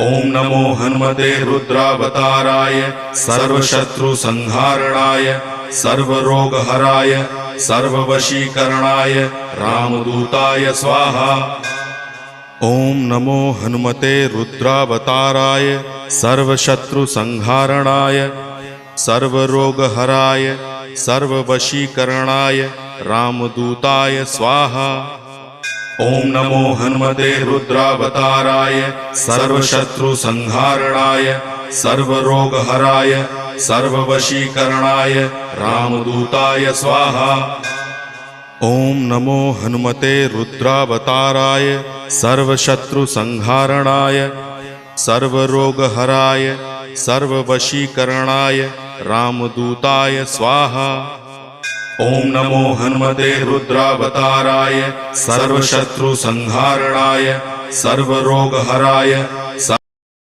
ओम नमो हनुमते रुद्रावताराय सर्वशत्रुसंहारणाय सर्वरोगहराय सर्ववशीकरणाय रामदूताय स्वाहा। ओम नमो हनुमते रुद्रावताराय सर्वशत्रुसंहारणाय सर्वरोगहराय सर्ववशीकरणाय रामदूताय स्वाहा। ओम नमो हनुमते रुद्रावताराय सर्वशत्रुसंहारणाय सर्वरोगहराय सर्ववशीकरणाय रामदूताय स्वाहा। ओम नमो हनुमते रुद्रावताराय सर्वशत्रुसंहारणाय सर्वरोगहराय सर्ववशीकरणाय रामदूताय स्वाहा। ओम नमो हनुमते रुद्रावताराय सर्वशत्रुसंहारणाय सर्वरोगहराय